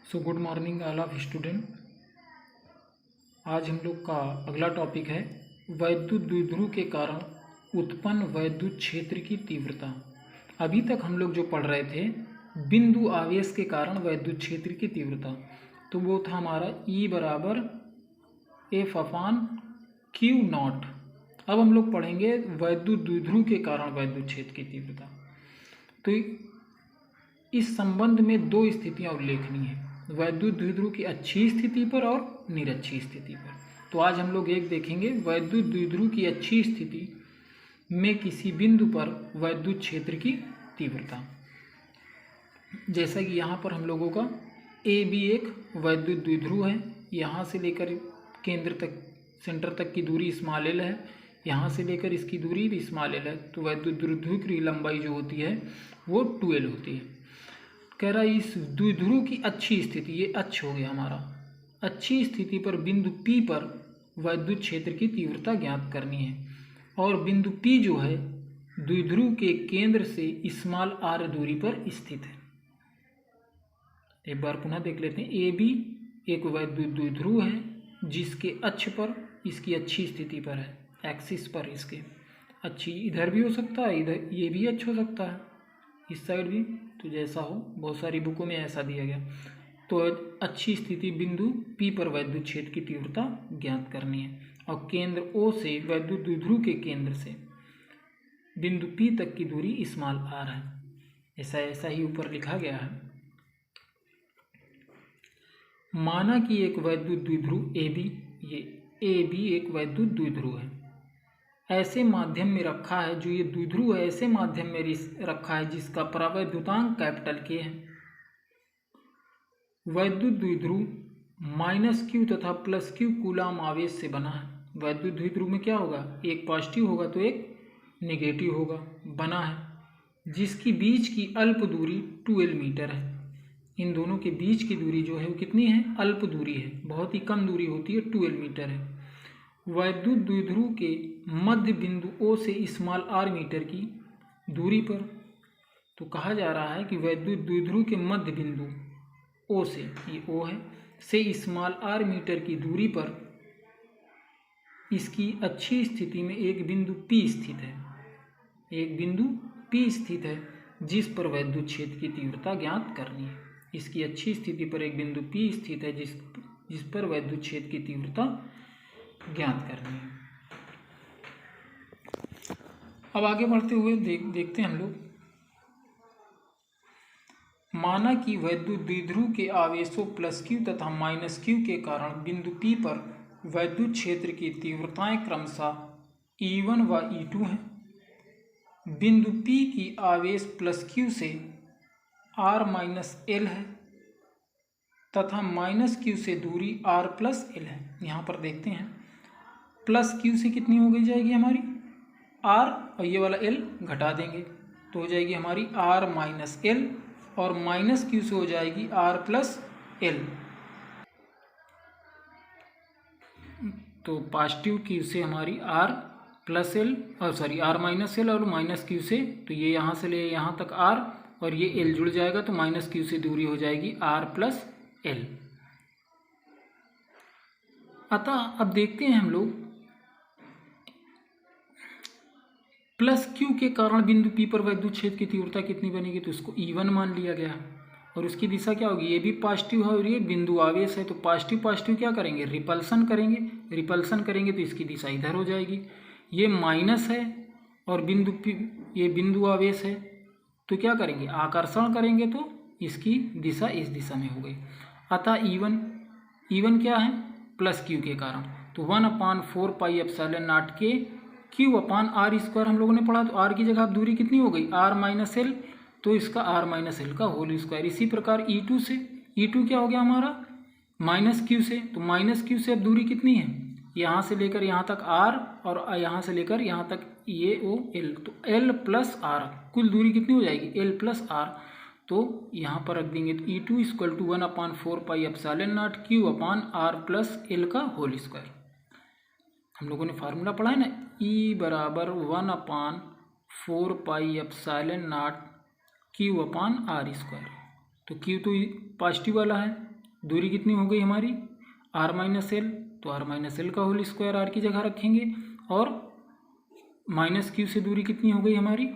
So good morning all of student. आज हम लोग का अगला टॉपिक है वैद्युत द्विध्रुव के कारण उत्पन्न वैद्युत क्षेत्र की तीव्रता। अभी तक हम लोग जो पढ़ रहे थे बिंदु आवेश के कारण वैद्युत क्षेत्र की तीव्रता, तो वो था हमारा E बराबर F/Q0। अब हम लोग पढ़ेंगे वैद्युत द्विध्रुव के कारण वैद्युत क्षेत्र की तीव्रता। तो इस संबंध में दो स्थितियां उल्लेखनीय हैं, वैद्युत द्विध्रुव की अच्छी स्थिति पर और निरक्षी स्थिति पर। तो आज हम लोग एक देखेंगे वैद्युत द्विध्रुव की अच्छी स्थिति में किसी बिंदु पर वैद्युत क्षेत्र की तीव्रता। जैसा कि यहाँ पर हम लोगों का AB एक वैद्युत द्विध्रुव है, यहाँ से लेकर केंद्र तक सेंटर तक की दूरी स्मॉल l है, यहाँ से लेकर इसकी दूरी भी स्मॉल l है। तो वैद्युत द्विध्रुव की लंबाई जो होती है वो 2l होती है। कह रहा है इस द्विध्रुव की अच्छी स्थिति, ये अक्ष हो गया हमारा, अच्छी स्थिति पर बिंदु P पर वैद्युत क्षेत्र की तीव्रता ज्ञात करनी है। और बिंदु P जो है द्विध्रुव के केंद्र से स्मॉल r दूरी पर स्थित है। एक बार पुनः देख लेते हैं। AB एक वैद्युत द्विध्रुव है जिसके अक्ष पर इसकी अच्छी स्थिति पर है, एक्सिस पर इसके अच्छी, इधर भी हो सकता है, इधर ये भी अच्छा हो सकता है, इस साइड भी, तो जैसा हो, बहुत सारी बुकों में ऐसा दिया गया। तो अच्छी स्थिति बिंदु P पर वैद्युत क्षेत्र की तीव्रता ज्ञात करनी है और केंद्र O से वैद्युत द्विध्रुव के केंद्र से बिंदु P तक की दूरी स्मॉल r है। ऐसा ही ऊपर लिखा गया है। माना कि एक वैद्युत द्विध्रुव AB, ये AB एक वैद्युत द्विध्रुव है, ऐसे माध्यम में रखा है, जो ये द्विध्रुव है ऐसे माध्यम में रखा है जिसका परावैद्युतांक कैपिटल K है। वैद्युत द्विध्रुव -Q तथा +Q कूलाम आवेश से बना है। वैद्युत द्विध्रुव में क्या होगा, एक पॉजिटिव होगा तो एक नेगेटिव होगा, बना है, जिसकी बीच की अल्प दूरी 2l मीटर है। इन दोनों के बीच की दूरी जो है वो कितनी है, अल्प दूरी है, बहुत ही कम दूरी होती है, 2l मीटर है। वैद्युत द्विध्रुव के मध्य बिंदु O से स्मॉल r मीटर की दूरी पर, तो कहा जा रहा है कि वैद्युत द्विध्रुव के मध्य बिंदु O से, ये O है, से स्मॉल r मीटर की दूरी पर इसकी अच्छी स्थिति में एक बिंदु P स्थित है, एक बिंदु P स्थित है जिस पर वैद्युत क्षेत्र की तीव्रता ज्ञात करनी है। इसकी अच्छी स्थिति पर एक बिंदु P स्थित है जिस पर वैद्युत क्षेत्र की तीव्रता ज्ञात करनी है। अब आगे बढ़ते हुए देखते हैं हम लोग। माना कि वैद्युत द्विध्रुव के आवेशों +Q तथा -Q के कारण बिंदु P पर वैद्युत क्षेत्र की तीव्रताएं क्रमशः E1 व E2 हैं। बिंदु P की आवेश +Q से r-l है तथा -Q से दूरी r+l है। यहाँ पर देखते हैं +Q से कितनी हो गई जाएगी हमारी r, और ये वाला l घटा देंगे तो हो जाएगी हमारी r-l, और -Q से हो जाएगी r+l। तो पॉजिटिव Q से हमारी r+l और सॉरी r-l और -Q से, तो ये यहाँ से ले यहाँ तक r और ये l जुड़ जाएगा तो -Q से दूरी हो जाएगी r+l। अतः अब देखते हैं हम लोग +Q के कारण बिंदु P पर वैद्युत क्षेत्र की तीव्रता कितनी बनेगी, तो इसको E1 मान लिया गया और उसकी दिशा क्या होगी, ये भी पॉजिटिव है और ये बिंदु आवेश है, तो पॉजिटिव पॉजिटिव क्या करेंगे, रिपल्सन करेंगे, रिपल्सन करेंगे तो इसकी दिशा इधर हो जाएगी। ये माइनस है और बिंदु P ये बिंदु आवेश है, तो क्या करेंगे, आकर्षण करेंगे तो इसकी दिशा इस दिशा में हो गई। अतः E1 क्या है, +Q के कारण, तो 1/4 πε0 के Q/r² हम लोगों ने पढ़ा, तो r की जगह अब दूरी कितनी हो गई, r-l, तो इसका r-l का होल स्क्वायर। इसी प्रकार E2 से, E2 क्या हो गया हमारा, -Q से, तो -Q से अब दूरी कितनी है, यहाँ से लेकर यहाँ तक r और यहाँ से लेकर यहाँ तक ये l, तो l+r, कुल दूरी कितनी हो जाएगी, l+r। तो यहाँ पर रख देंगे तो E2 = 1/4 πε0 Q/r+l का होल स्क्वायर। हम लोगों ने फार्मूला पढ़ा है ना, E बराबर 1/4 πε0 Q/r²। तो Q तो पॉजिटिव वाला है दूरी कितनी हो गई हमारी r माइनस एल, तो r माइनस एल का होल स्क्वायर r की जगह रखेंगे, और माइनस क्यू से दूरी कितनी हो गई हमारी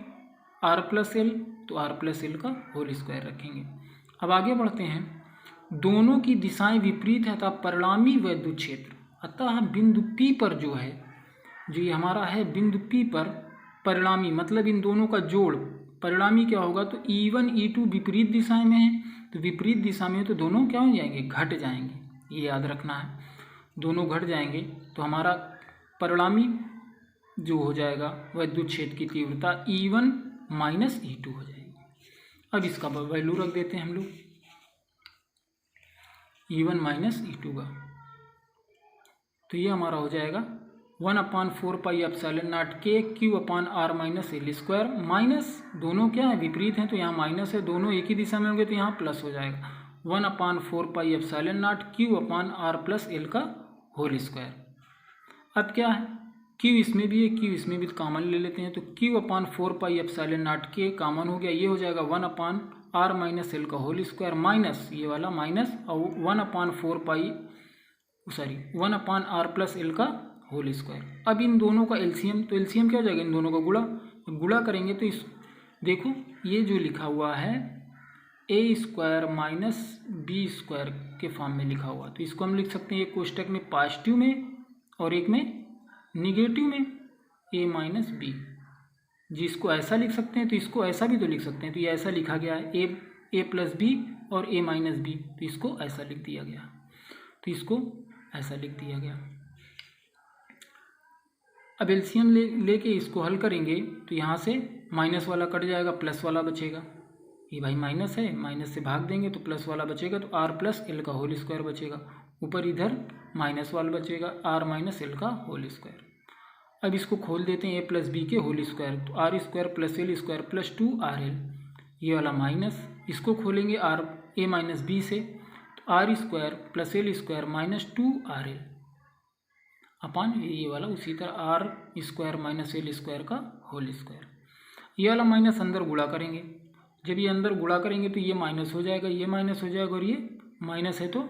r प्लस एल, तो r प्लस एल का होल स्क्वायर रखेंगे। अब आगे बढ़ते हैं, दोनों की दिशाएं विपरीत है अतः परिणामी वैद्युत क्षेत्र, अतः बिंदु P पर जो है, जो ये हमारा है बिंदु P पर परिणामी मतलब इन दोनों का जोड़ परिणामी क्या होगा, तो E1 E2 विपरीत दिशाएं में है, तो विपरीत दिशा में तो दोनों क्या हो जाएंगे, घट जाएंगे, ये याद रखना है, दोनों घट जाएंगे, तो हमारा परिणामी जो हो जाएगा वैद्युत क्षेत्र की तीव्रता E1 माइनस E2 हो जाएगी। अब इसका वैल्यू रख देते हैं हम लोग E1 माइनस E2 का, तो ये हमारा हो जाएगा 1/4 पाई एप्सिलॉन नॉट के q upon r minus l square, minus दोनों क्या है विपरीत हैं तो यहाँ माइनस है, दोनों एक ही दिशा में होंगे तो यहाँ प्लस हो जाएगा 1/4 pi epsilon naught q upon r plus l का होल स्क्वायर। अब क्या है, क्यू इसमें भी है, क्यू इसमें भी कॉमन ले लेते हैं, तो Q/4 पाई एप्सिलॉन नॉट के कॉमन हो गया, ये हो जाएगा 1/r माइनस एल का होल स्क्वायर माइनस ये वाला माइनस और 1/r प्लस एल का होल स्क्वायर। अब इन दोनों का एलसीएम, तो एलसीएम क्या हो जाएगा, इन दोनों का गुणा करेंगे तो इस देखो ये जो लिखा हुआ है ए स्क्वायर माइनस बी स्क्वायर के फॉर्म में लिखा हुआ, तो इसको हम लिख सकते हैं एक कोष्टक में पॉजिटिव में और एक में निगेटिव में a माइनस बी, जिसको ऐसा लिख सकते हैं तो इसको ऐसा भी तो लिख सकते हैं, तो ये ऐसा लिखा गया है ए प्लस बी और a माइनस बी, तो इसको ऐसा लिख दिया गया, तो इसको ऐसा लिख दिया गया। अब एलसीएम लेके इसको हल करेंगे तो यहाँ से माइनस वाला कट जाएगा, प्लस वाला बचेगा, ये भाई माइनस है, माइनस से भाग देंगे तो प्लस वाला बचेगा, तो आर प्लस एल का होल स्क्वायर बचेगा, ऊपर इधर माइनस वाला बचेगा आर माइनस एल का होल स्क्वायर। अब इसको खोल देते हैं ए प्लस बी के होल स्क्वायर, तो r square plus l square plus 2RL, ये वाला माइनस, इसको खोलेंगे आर ए माइनस बी से, तो r square plus l square minus 2RL upon ये वाला उसी तरह r square minus l square का होल स्क्वायर। ये वाला माइनस अंदर गुणा करेंगे, जब ये अंदर गुणा करेंगे तो ये माइनस हो जाएगा, ये माइनस हो जाएगा और ये माइनस है तो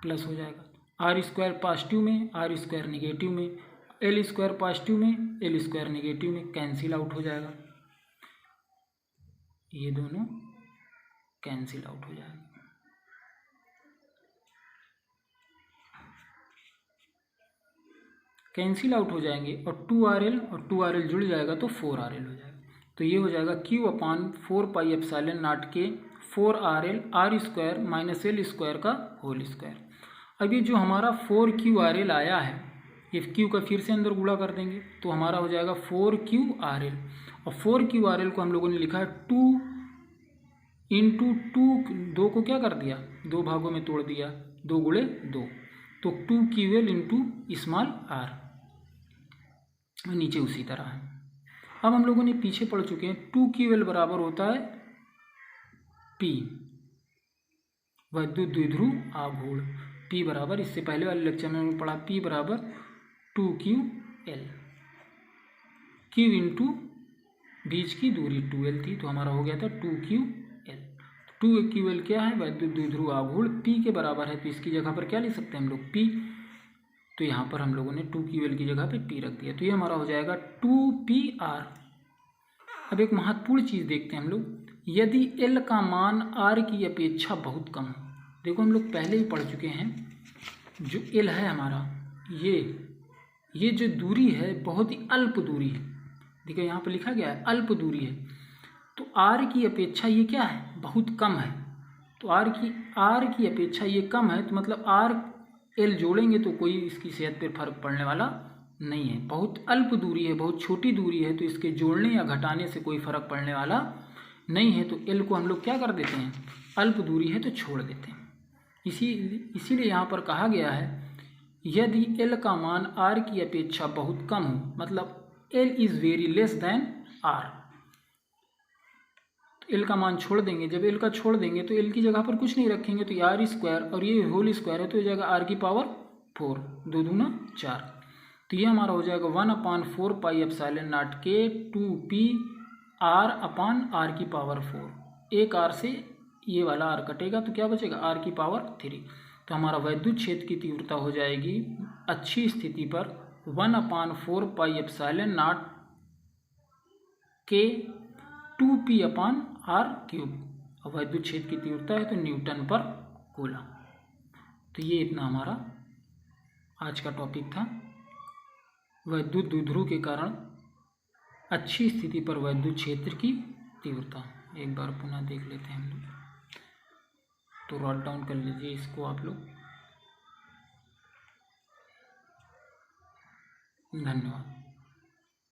प्लस हो जाएगा, आर स्क्वायर पॉजिटिव में आर स्क्वायर निगेटिव में, एल स्क्वायर पॉजिटिव में एल स्क्वायर निगेटिव में, कैंसिल आउट हो जाएगा, ये दोनों कैंसिल आउट हो जाएगा। कैंसिल आउट हो जाएंगे और 2RL और 2RL जुड़ जाएगा तो 4RL हो जाएगा, तो ये हो जाएगा Q/4 पाई एप्सिलॉन नॉट के 4RL r square minus l square का होल स्क्वायर। अब ये जो हमारा 4QRL आया है, ये Q का फिर से अंदर गुणा कर देंगे तो हमारा हो जाएगा 4QRL, और 4QRL को हम लोगों ने लिखा है 2 इंटू 2 को क्या कर दिया, 2 भागों में तोड़ दिया, 2 गुणे 2, तो 2QL इंटू स्मॉल r, नीचे उसी तरह है। अब हम लोगों ने पीछे पढ़ चुके हैं 2QL बराबर होता है P वैद्युत द्विध्रुव आघूर्ण, P बराबर, इससे पहले वाले लेक्चर में हमने पढ़ा P बराबर 2QL, Q इंटू बीच की दूरी 2L थी तो हमारा हो गया था 2QL। 2QL क्या है, वैद्युत द्विध्रुव आघूर्ण P के बराबर है, तो इसकी जगह पर क्या लिख सकते हैं हम लोग P, तो यहाँ पर हम लोगों ने 2QL की जगह पे P रख दिया, तो ये हमारा हो जाएगा 2PR। अब एक महत्वपूर्ण चीज़ देखते हैं हम लोग, यदि L का मान R की अपेक्षा बहुत कम हो, देखो हम लोग पहले ही पढ़ चुके हैं, जो L है हमारा ये जो दूरी है बहुत ही अल्प दूरी है, देखो यहाँ पर लिखा गया है अल्प दूरी है, तो R की अपेक्षा ये क्या है, बहुत कम है, तो R की अपेक्षा ये कम है, तो मतलब R L जोड़ेंगे तो कोई इसकी सेहत पर फर्क पड़ने वाला नहीं है, बहुत अल्प दूरी है, बहुत छोटी दूरी है, तो इसके जोड़ने या घटाने से कोई फर्क पड़ने वाला नहीं है, तो L को हम लोग क्या कर देते हैं, अल्प दूरी है तो छोड़ देते हैं। इसीलिए यहाँ पर कहा गया है यदि L का मान R की अपेक्षा बहुत कम हो, मतलब L is very less than R, तो L का मान छोड़ देंगे, जब L का छोड़ देंगे तो L की जगह पर कुछ नहीं रखेंगे, तो ये R स्क्वायर और ये होल स्क्वायर है तो हो जाएगा R की पावर 4, 2 दूना 4, तो ये हमारा हो जाएगा 1/4 पाई एप्सिलॉन नॉट के 2PR अपान R की पावर 4, एक R से ये वाला R कटेगा तो क्या बचेगा R की पावर 3, तो हमारा वैद्युत क्षेत्र की तीव्रता हो जाएगी अच्छी स्थिति पर 1/4 पाई एप्सिलॉन नॉट के 2p/r³। वैद्युत क्षेत्र की तीव्रता है तो न्यूटन पर कूलम। तो ये इतना हमारा आज का टॉपिक था, वैद्युत द्विध्रुव के कारण अच्छी स्थिति पर वैद्युत क्षेत्र की तीव्रता। एक बार पुनः देख लेते हैं हम लोग, तो नोट डाउन कर लीजिए इसको आप लोग। धन्यवाद।